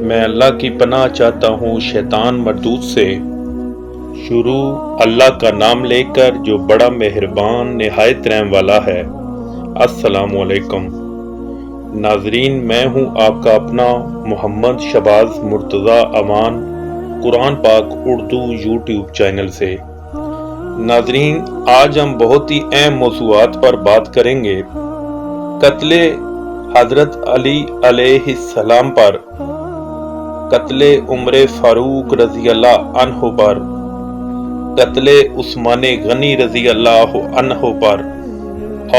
میں اللہ کی پناہ چاہتا ہوں شیطان مردود سے۔ شروع اللہ کا نام لے کر جو بڑا مہربان نہایت رحم والا ہے۔ السلام علیکم ناظرین، میں ہوں آپ کا اپنا محمد شہباز مرتضی امان، قرآن پاک اردو یوٹیوب چینل سے۔ ناظرین، آج ہم بہت ہی اہم موضوعات پر بات کریں گے۔ قتل حضرت علی علیہ السلام پر، قتل عمر فاروق رضی اللہ عنہ پر، قتل عثمان غنی رضی اللہ عنہ پر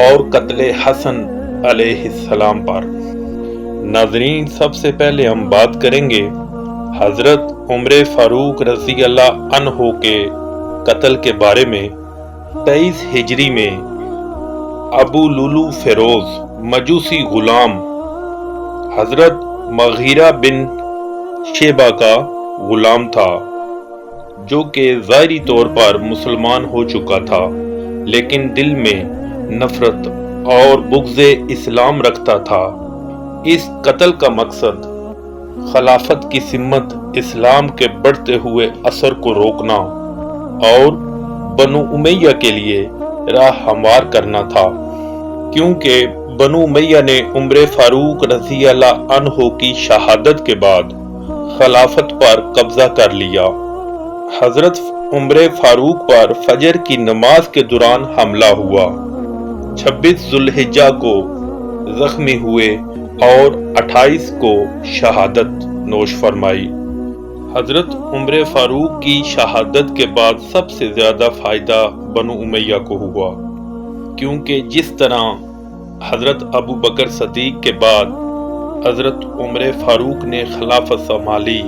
اور قتل حسن علیہ السلام پر۔ ناظرین، سب سے پہلے ہم بات کریں گے حضرت عمر فاروق رضی اللہ عنہ کے قتل کے بارے میں۔ 23 ہجری میں ابو لولو فیروز مجوسی غلام حضرت مغیرہ بن شیبہ کا غلام تھا، جو کہ ظاہری طور پر مسلمان ہو چکا تھا، لیکن دل میں نفرت اور بغض اسلام رکھتا تھا۔ اس قتل کا مقصد خلافت کی سمت اسلام کے بڑھتے ہوئے اثر کو روکنا اور بنو امیہ کے لیے راہ ہموار کرنا تھا، کیونکہ بنو امیہ نے عمر فاروق رضی اللہ عنہ کی شہادت کے بعد خلافت پر قبضہ کر لیا۔ حضرت عمر فاروق پر فجر کی نماز کے دوران حملہ ہوا، 26 ذو الحجہ کو زخمی ہوئے اور 28 کو شہادت نوش فرمائی۔ حضرت عمر فاروق کی شہادت کے بعد سب سے زیادہ فائدہ بنو امیہ کو ہوا، کیونکہ جس طرح حضرت ابو بکر صدیق کے بعد حضرت عمر فاروق نے خلافت سنبھالی،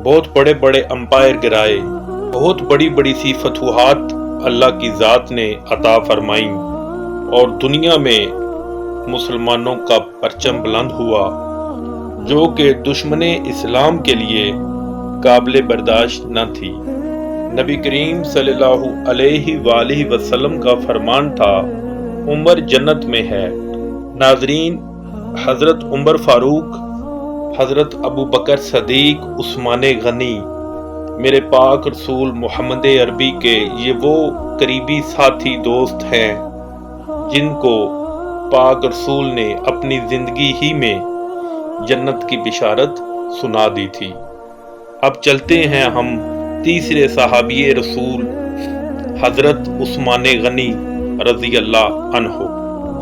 بہت بڑے بڑے امپائر گرائے، بہت بڑی بڑی سی فتوحات اللہ کی ذات نے عطا فرمائیں اور دنیا میں مسلمانوں کا پرچم بلند ہوا، جو کہ دشمن اسلام کے لیے قابل برداشت نہ تھی۔ نبی کریم صلی اللہ علیہ وآلہ وسلم کا فرمان تھا، عمر جنت میں ہے۔ ناظرین، حضرت عمر فاروق، حضرت ابو بکر صدیق، عثمان غنی، میرے پاک رسول محمد عربی کے یہ وہ قریبی ساتھی دوست ہیں جن کو پاک رسول نے اپنی زندگی ہی میں جنت کی بشارت سنا دی تھی۔ اب چلتے ہیں ہم تیسرے صحابی رسول حضرت عثمان غنی رضی اللہ عنہ۔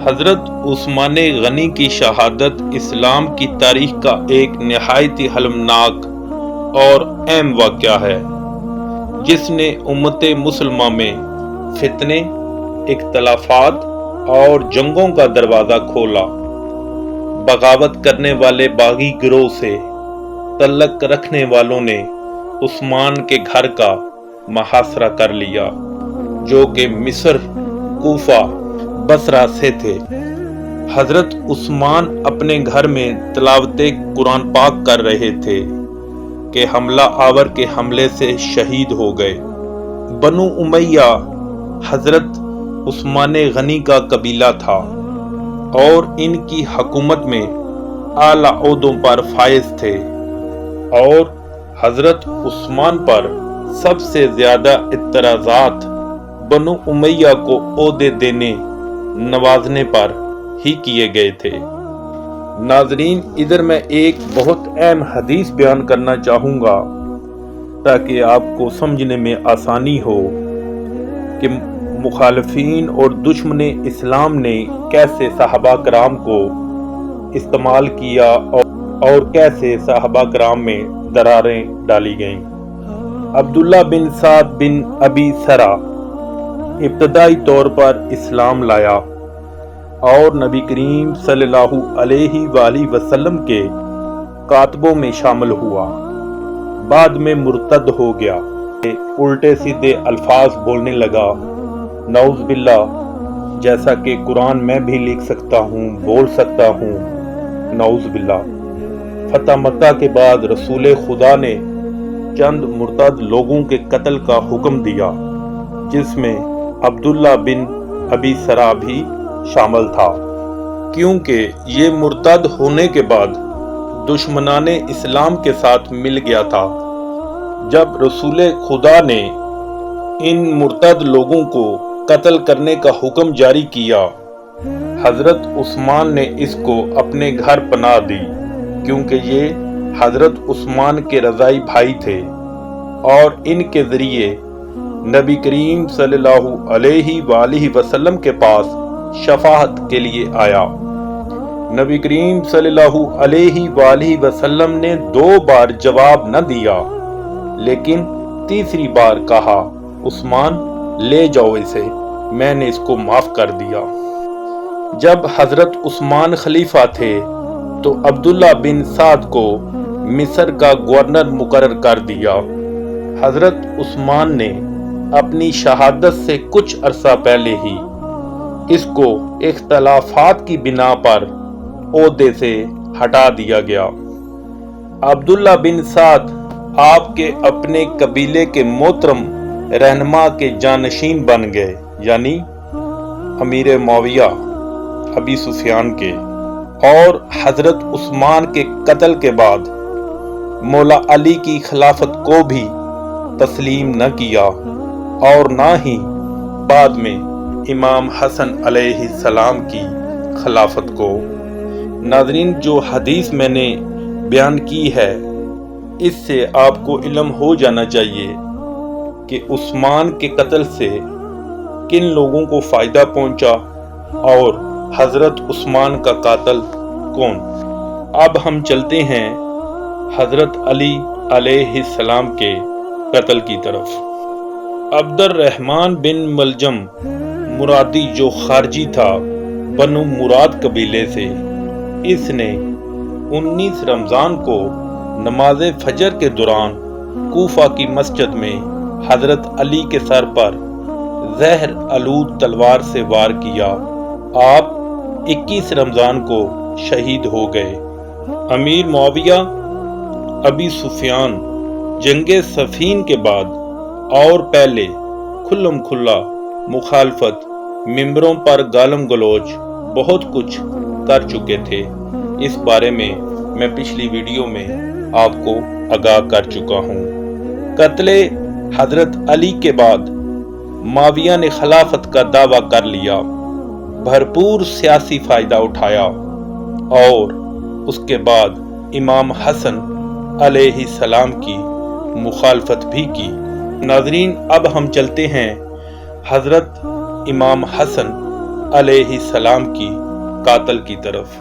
حضرت عثمان غنی کی شہادت اسلام کی تاریخ کا ایک نہایت ہی حلمناک اور اہم واقعہ ہے، جس نے امت مسلمہ میں فتنے، اختلافات اور جنگوں کا دروازہ کھولا۔ بغاوت کرنے والے باغی گروہ سے تعلق رکھنے والوں نے عثمان کے گھر کا محاصرہ کر لیا، جو کہ مصر، کوفہ، بصرہ سے تھے۔ حضرت عثمان اپنے گھر میں تلاوت قرآن پاک کر رہے تھے کہ حملہ آور کے حملے سے شہید ہو گئے۔ بنو امیہ حضرت عثمان غنی کا قبیلہ تھا اور ان کی حکومت میں اعلیٰ عہدوں پر فائز تھے، اور حضرت عثمان پر سب سے زیادہ اعتراضات بنو امیہ کو عہدے دینے نوازنے پر ہی کیے گئے تھے۔ ناظرین، ادھر میں ایک بہت اہم حدیث بیان کرنا چاہوں گا تاکہ آپ کو سمجھنے میں آسانی ہو کہ مخالفین اور دشمن اسلام نے کیسے صحابہ کرام کو استعمال کیا اور کیسے صحابہ کرام میں دراریں ڈالی گئیں۔ عبداللہ بن سعد بن ابی سرا ابتدائی طور پر اسلام لایا اور نبی کریم صلی اللہ علیہ وآلہ وسلم کے کاتبوں میں شامل ہوا، بعد میں مرتد ہو گیا، الٹے سیدھے الفاظ بولنے لگا، نعوذ باللہ، جیسا کہ قرآن میں بھی لکھ سکتا ہوں، بول سکتا ہوں، نعوذ باللہ۔ فتح مکہ کے بعد رسول خدا نے چند مرتد لوگوں کے قتل کا حکم دیا، جس میں عبداللہ بن ابی سرا بھی شامل تھا، کیونکہ یہ مرتد ہونے کے بعد دشمنان اسلام کے ساتھ مل گیا تھا۔ جب رسول خدا نے ان مرتد لوگوں کو قتل کرنے کا حکم جاری کیا، حضرت عثمان نے اس کو اپنے گھر پناہ دی، کیونکہ یہ حضرت عثمان کے رضائی بھائی تھے اور ان کے ذریعے نبی کریم صلی اللہ علیہ وآلہ وسلم کے پاس شفاعت کے لیے آیا۔ نبی کریم صلی اللہ علیہ وآلہ وسلم نے 2 بار جواب نہ دیا، لیکن تیسری بار کہا، عثمان لے جاؤ اسے، میں نے اس کو معاف کر دیا۔ جب حضرت عثمان خلیفہ تھے تو عبداللہ بن سعد کو مصر کا گورنر مقرر کر دیا۔ حضرت عثمان نے اپنی شہادت سے کچھ عرصہ پہلے ہی اس کو اختلافات کی بنا پر عہدے سے ہٹا دیا گیا۔ عبداللہ بن سعد آپ کے اپنے قبیلے کے محترم رہنما کے جانشین بن گئے، یعنی امیر معاویہ ابی سفیان کے، اور حضرت عثمان کے قتل کے بعد مولا علی کی خلافت کو بھی تسلیم نہ کیا، اور نہ ہی بعد میں امام حسن علیہ السلام کی خلافت کو۔ ناظرین، جو حدیث میں نے بیان کی ہے، اس سے آپ کو علم ہو جانا چاہیے کہ عثمان کے قتل سے کن لوگوں کو فائدہ پہنچا اور حضرت عثمان کا قاتل کون۔ اب ہم چلتے ہیں حضرت علی علیہ السلام کے قتل کی طرف۔ عبد الرحمن بن ملجم مرادی، جو خارجی تھا بنو مراد قبیلے سے، اس نے 19 رمضان کو نماز فجر کے دوران کوفہ کی مسجد میں حضرت علی کے سر پر زہر آلود تلوار سے وار کیا۔ آپ 21 رمضان کو شہید ہو گئے۔ امیر معاویہ ابی سفیان جنگ صفین کے بعد اور پہلے کھلم کھلا مخالفت، ممبروں پر گالم گلوچ، بہت کچھ کر چکے تھے۔ اس بارے میں پچھلی ویڈیو میں آپ کو آگاہ کر چکا ہوں۔ قتل حضرت علی کے بعد معاویہ نے خلافت کا دعویٰ کر لیا، بھرپور سیاسی فائدہ اٹھایا، اور اس کے بعد امام حسن علیہ السلام کی مخالفت بھی کی۔ ناظرین، اب ہم چلتے ہیں حضرت امام حسن علیہ السلام کی قاتل کی طرف۔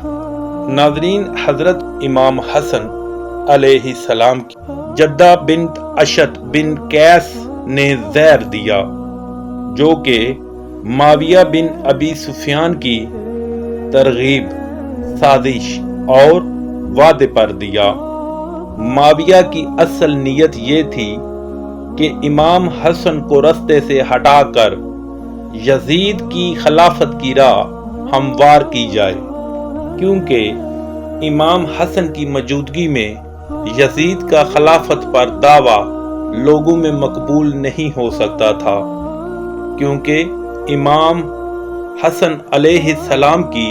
ناظرین، حضرت امام حسن علیہ السلام کی جدہ بنت اشد بن قیس نے زہر دیا، جو کہ معاویہ بن ابی سفیان کی ترغیب، سازش اور وعدے پر دیا۔ معاویہ کی اصل نیت یہ تھی کہ امام حسن کو رستے سے ہٹا کر یزید کی خلافت کی راہ ہموار کی جائے، کیونکہ امام حسن کی موجودگی میں یزید کا خلافت پر دعویٰ لوگوں میں مقبول نہیں ہو سکتا تھا، کیونکہ امام حسن علیہ السلام کی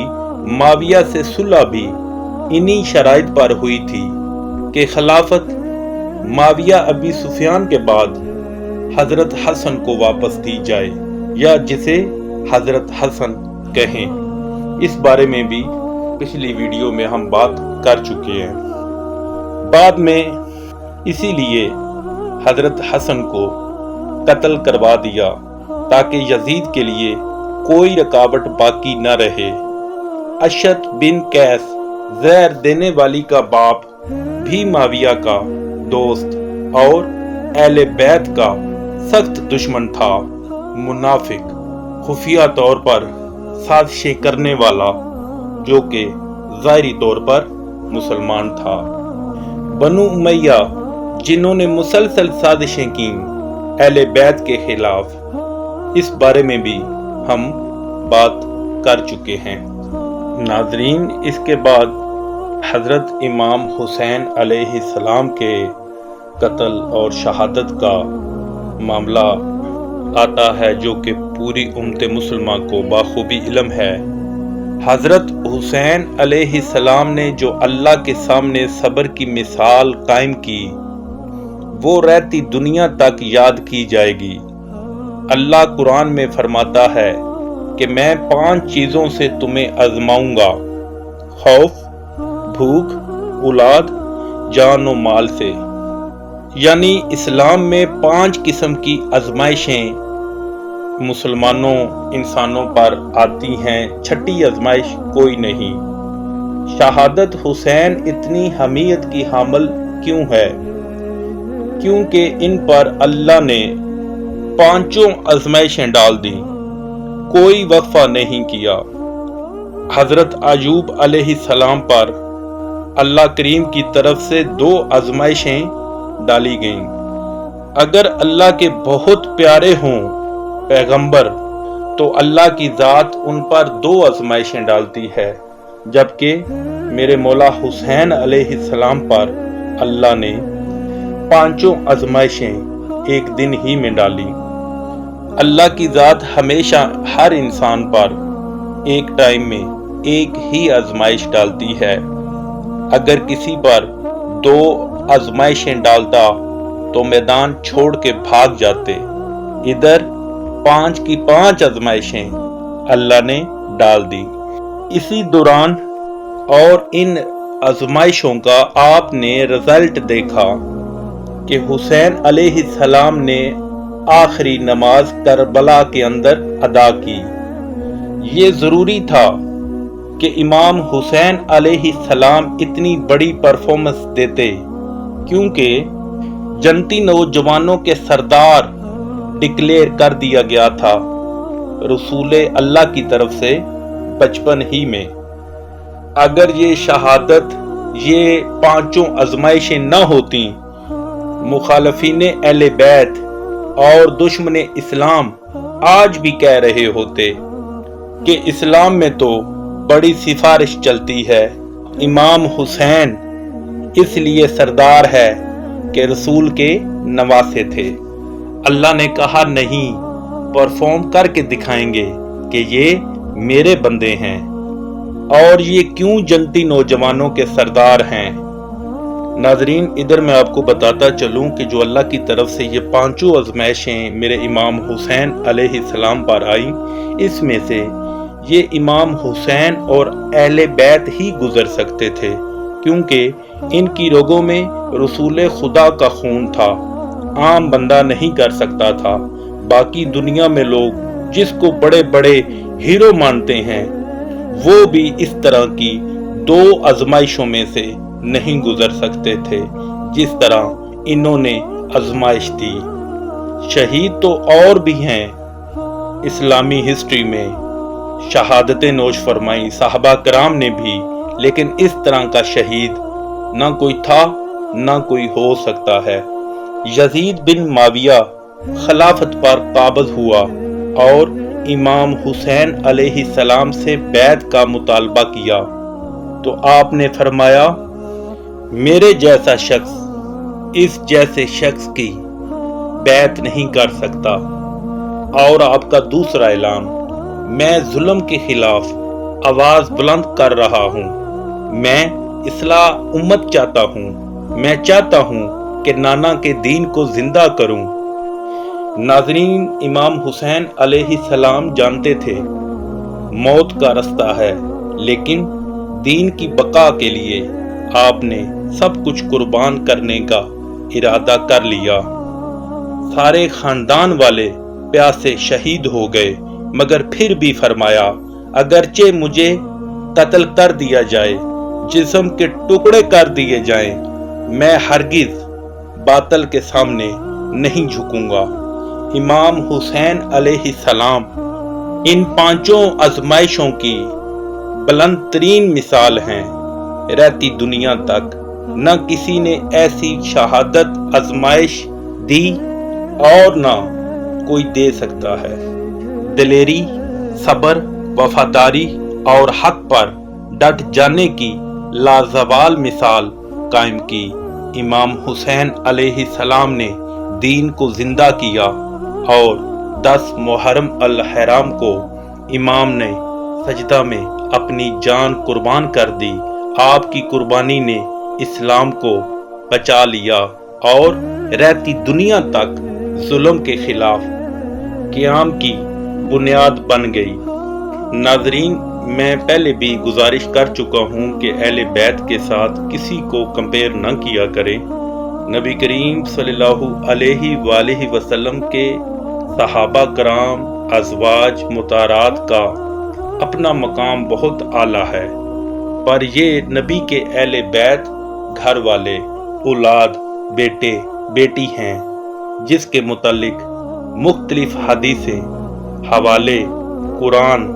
معاویہ سے صلح بھی انہی شرائط پر ہوئی تھی کہ خلافت معاویہ ابی سفیان کے بعد حضرت حسن کو واپس دی جائے، یا جسے حضرت حسن کہیں۔ اس بارے میں بھی پچھلی ویڈیو میں ہم بات کر چکے ہیں۔ بعد میں اسی لیے حضرت حسن کو قتل کروا دیا تاکہ یزید کے لیے کوئی رکاوٹ باقی نہ رہے۔ اشد بن قیس، زہر دینے والی کا باپ، بھی معاویہ کا دوست اور اہل بیت کا سخت دشمن تھا، منافق، خفیہ طور پر سازشیں کرنے والا، جو کہ ظاہری طور پر مسلمان تھا۔ بنو امیہ، جنہوں نے مسلسل سازشیں کیں اہل بیت کے خلاف، اس بارے میں بھی ہم بات کر چکے ہیں۔ ناظرین، اس کے بعد حضرت امام حسین علیہ السلام کے قتل اور شہادت کا معاملہ آتا ہے، جو کہ پوری امت مسلمہ کو بخوبی علم ہے۔ حضرت حسین علیہ السلام نے جو اللہ کے سامنے صبر کی مثال قائم کی وہ رہتی دنیا تک یاد کی جائے گی۔ اللہ قرآن میں فرماتا ہے کہ میں 5 چیزوں سے تمہیں آزماؤں گا، خوف، بھوک، اولاد، جان و مال سے۔ یعنی اسلام میں 5 قسم کی آزمائشیں مسلمانوں انسانوں پر آتی ہیں، چھٹی آزمائش کوئی نہیں۔ شہادت حسین اتنی اہمیت کی حامل کیوں ہے؟ کیونکہ ان پر اللہ نے 5 آزمائشیں ڈال دیں، کوئی وقفہ نہیں کیا۔ حضرت ایوب علیہ السلام پر اللہ کریم کی طرف سے 2 آزمائشیں ڈالی گئیں۔ اگر اللہ کے بہت پیارے ہوں پیغمبر تو اللہ کی ذات ان پر 2 آزمائشیں ڈالتی ہے، جبکہ میرے مولا حسین علیہ السلام پر اللہ نے 5 آزمائشیں ایک دن ہی میں ڈالی۔ اللہ کی ذات ہمیشہ ہر انسان پر ایک ٹائم میں ایک ہی آزمائش ڈالتی ہے۔ اگر کسی پر 2 آزمائشیں ڈالتا تو میدان چھوڑ کے بھاگ جاتے۔ ادھر 5 کی 5 آزمائشیں اللہ نے ڈال دی۔ اسی دوران اور ان آزمائشوں کا آپ نے رزلٹ دیکھا کہ حسین علیہ السلام نے آخری نماز کربلا کے اندر ادا کی۔ یہ ضروری تھا کہ امام حسین علیہ السلام اتنی بڑی پرفارمنس دیتے، کیونکہ جنتی نوجوانوں کے سردار ڈکلیئر کر دیا گیا تھا رسول اللہ کی طرف سے بچپن ہی میں۔ اگر یہ شہادت، یہ 5 آزمائشیں نہ ہوتیں، مخالفین اہل بیت اور دشمن اسلام آج بھی کہہ رہے ہوتے کہ اسلام میں تو بڑی سفارش چلتی ہے، امام حسین اس لیے سردار ہے کہ رسول کے نواسے تھے۔ اللہ نے کہا نہیں، پرفارم کر کے دکھائیں گے کہ یہ میرے بندے ہیں، اور یہ کیوں جنتی نوجوانوں کے سردار ہیں۔ ناظرین، ادھر میں آپ کو بتاتا چلوں کہ جو اللہ کی طرف سے یہ 5 آزمائشیں میرے امام حسین علیہ السلام پر آئیں، اس میں سے یہ امام حسین اور اہل بیت ہی گزر سکتے تھے، کیونکہ ان کی رگوں میں رسول خدا کا خون تھا، عام بندہ نہیں کر سکتا تھا۔ باقی دنیا میں لوگ جس کو بڑے بڑے ہیرو مانتے ہیں وہ بھی اس طرح کی 2 آزمائشوں میں سے نہیں گزر سکتے تھے جس طرح انہوں نے آزمائش دی۔ شہید تو اور بھی ہیں اسلامی ہسٹری میں، شہادتیں نوش فرمائی صحابہ کرام نے بھی، لیکن اس طرح کا شہید نہ کوئی تھا نہ کوئی ہو سکتا ہے۔ یزید بن معاویہ خلافت پر قابض ہوا اور امام حسین علیہ السلام سے بیعت کا مطالبہ کیا تو آپ نے فرمایا، میرے جیسا شخص اس جیسے شخص کی بیعت نہیں کر سکتا۔ اور آپ کا دوسرا اعلان، میں ظلم کے خلاف آواز بلند کر رہا ہوں، میں اصلاح امت چاہتا ہوں، میں چاہتا ہوں کہ نانا کے دین کو زندہ کروں۔ ناظرین، امام حسین علیہ السلام جانتے تھے موت کا رستہ ہے، لیکن دین کی بقا کے لیے آپ نے سب کچھ قربان کرنے کا ارادہ کر لیا۔ سارے خاندان والے پیاسے شہید ہو گئے، مگر پھر بھی فرمایا، اگرچہ مجھے قتل کر دیا جائے، جسم کے ٹکڑے کر دیے جائیں، میں ہرگز باطل کے سامنے نہیں جھکوں گا۔ امام حسین علیہ السلام ان 5 آزمائشوں کی بلند ترین مثال ہیں، رہتی دنیا تک نہ کسی نے ایسی شہادت آزمائش دی اور نہ کوئی دے سکتا ہے۔ دلیری، صبر، وفاداری اور حق پر ڈٹ جانے کی لازوال مثال قائم کی۔ امام حسین علیہ السلام نے دین کو زندہ کیا اور 10 محرم الحرام کو امام نے سجدہ میں اپنی جان قربان کر دی۔ آپ کی قربانی نے اسلام کو بچا لیا اور رہتی دنیا تک ظلم کے خلاف قیام کی بنیاد بن گئی۔ ناظرین، میں پہلے بھی گزارش کر چکا ہوں کہ اہل بیت کے ساتھ کسی کو کمپیئر نہ کیا کریں۔ نبی کریم صلی اللہ علیہ وآلہ وسلم کے صحابہ کرام، ازواج مطہرات کا اپنا مقام بہت اعلیٰ ہے، پر یہ نبی کے اہل بیت گھر والے، اولاد، بیٹے بیٹی ہیں، جس کے متعلق مختلف حدیثیں، حوالے، قرآن،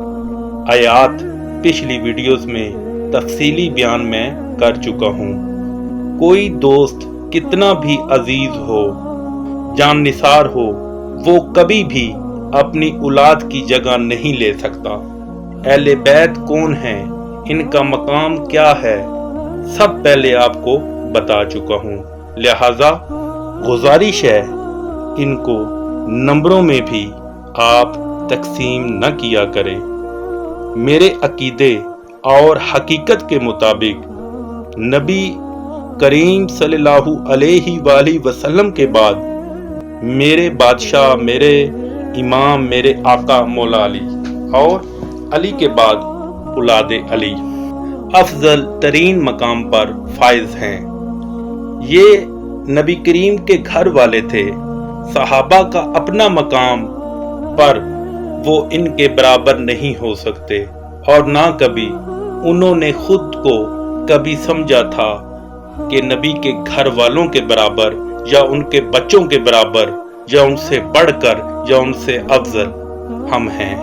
آیات پچھلی ویڈیوز میں تفصیلی بیان میں کر چکا ہوں۔ کوئی دوست کتنا بھی عزیز ہو، جان نثار ہو، وہ کبھی بھی اپنی اولاد کی جگہ نہیں لے سکتا۔ اہل بیت کون ہیں، ان کا مقام کیا ہے، سب پہلے آپ کو بتا چکا ہوں، لہذا گزارش ہے ان کو نمبروں میں بھی آپ تقسیم نہ کیا کریں۔ میرے عقیدے اور حقیقت کے مطابق نبی کریم صلی اللہ علیہ وآلہ وسلم کے بعد میرے بادشاہ، میرے امام، میرے آقا مولا علی اور علی کے بعد اولاد علی افضل ترین مقام پر فائز ہیں۔ یہ نبی کریم کے گھر والے تھے، صحابہ کا اپنا مقام، پر وہ ان کے برابر نہیں ہو سکتے، اور نہ کبھی انہوں نے خود کو کبھی سمجھا تھا کہ نبی کے گھر والوں کے برابر یا ان کے بچوں کے برابر یا ان سے بڑھ کر یا ان سے افضل ہم ہیں۔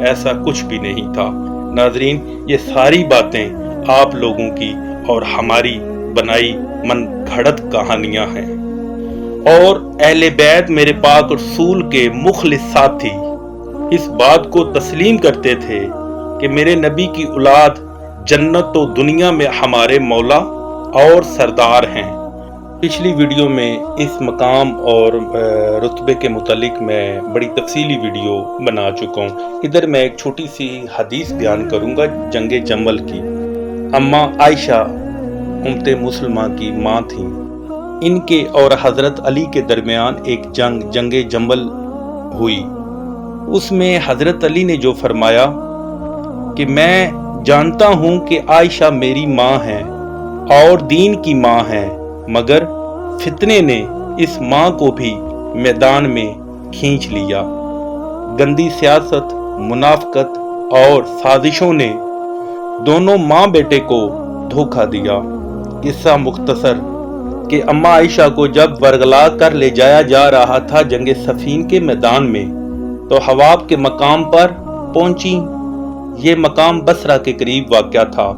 ایسا کچھ بھی نہیں تھا۔ ناظرین، یہ ساری باتیں آپ لوگوں کی اور ہماری بنائی من گھڑت کہانیاں ہیں، اور اہل بیت میرے پاک رسول کے مخلص ساتھی اس بات کو تسلیم کرتے تھے کہ میرے نبی کی اولاد جنت و دنیا میں ہمارے مولا اور سردار ہیں۔ پچھلی ویڈیو میں اس مقام اور رتبے کے متعلق میں بڑی تفصیلی ویڈیو بنا چکا ہوں۔ ادھر میں ایک چھوٹی سی حدیث بیان کروں گا جنگ جمل کی۔ اماں عائشہ امت مسلمہ کی ماں تھیں۔ ان کے اور حضرت علی کے درمیان ایک جنگ جمل ہوئی۔ اس میں حضرت علی نے جو فرمایا کہ میں جانتا ہوں کہ عائشہ میری ماں ہے اور دین کی ماں ہے، مگر فتنے نے اس ماں کو بھی میدان میں کھینچ لیا۔ گندی سیاست، منافقت اور سازشوں نے دونوں ماں بیٹے کو دھوکہ دیا۔ قصہ مختصر کہ اماں عائشہ کو جب ورغلا کر لے جایا جا رہا تھا جنگ صفین کے میدان میں، تو حواب کے مقام پر پہنچی۔ یہ مقام بصرہ کے قریب واقع تھا،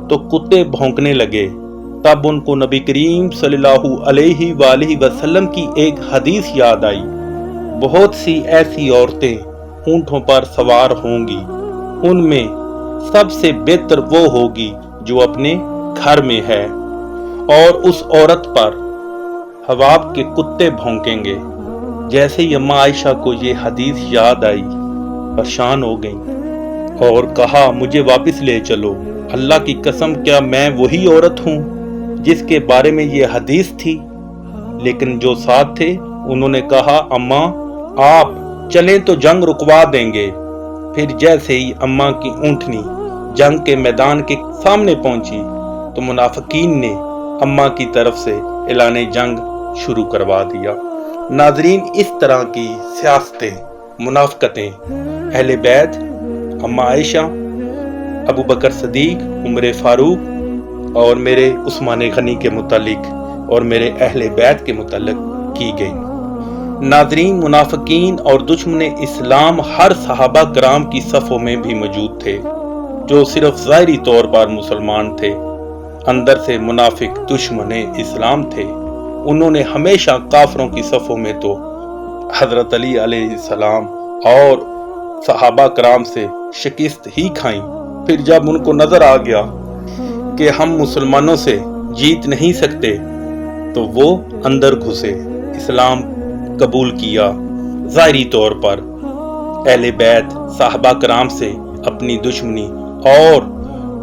تو کتے بھونکنے لگے۔ تب ان کو نبی کریم صلی اللہ علیہ وآلہ وسلم کی ایک حدیث یاد آئی، بہت سی ایسی عورتیں اونٹوں پر سوار ہوں گی، ان میں سب سے بہتر وہ ہوگی جو اپنے گھر میں ہے، اور اس عورت پر حواب کے کتے بھونکیں گے۔ جیسے ہی اماں عائشہ کو یہ حدیث یاد آئی، پریشان ہو گئیں اور کہا مجھے واپس لے چلو۔ اللہ کی قسم، کیا میں وہی عورت ہوں جس کے بارے میں یہ حدیث تھی؟ لیکن جو ساتھ تھے انہوں نے کہا اماں آپ چلیں تو جنگ رکوا دیں گے۔ پھر جیسے ہی اماں کی اونٹنی جنگ کے میدان کے سامنے پہنچی تو منافقین نے اماں کی طرف سے اعلان جنگ شروع کروا دیا۔ ناظرین، اس طرح کی سیاستیں، منافقتیں اہل بیت، اماں عائشہ، ابو بکر صدیق، عمر فاروق اور میرے عثمان غنی کے متعلق اور میرے اہل بیت کے متعلق کی گئی۔ ناظرین، منافقین اور دشمن اسلام ہر صحابہ کرام کی صفوں میں بھی موجود تھے، جو صرف ظاہری طور پر مسلمان تھے، اندر سے منافق دشمن اسلام تھے۔ انہوں نے ہمیشہ کافروں کی صفوں میں تو حضرت علی علیہ السلام اور صحابہ کرام سے شکست ہی کھائیں۔ پھر جب ان کو نظر آ گیا کہ ہم مسلمانوں سے جیت نہیں سکتے، تو وہ اندر گھسے، اسلام قبول کیا۔ ظاہری طور پر اہل بیت صحابہ کرام سے اپنی دشمنی اور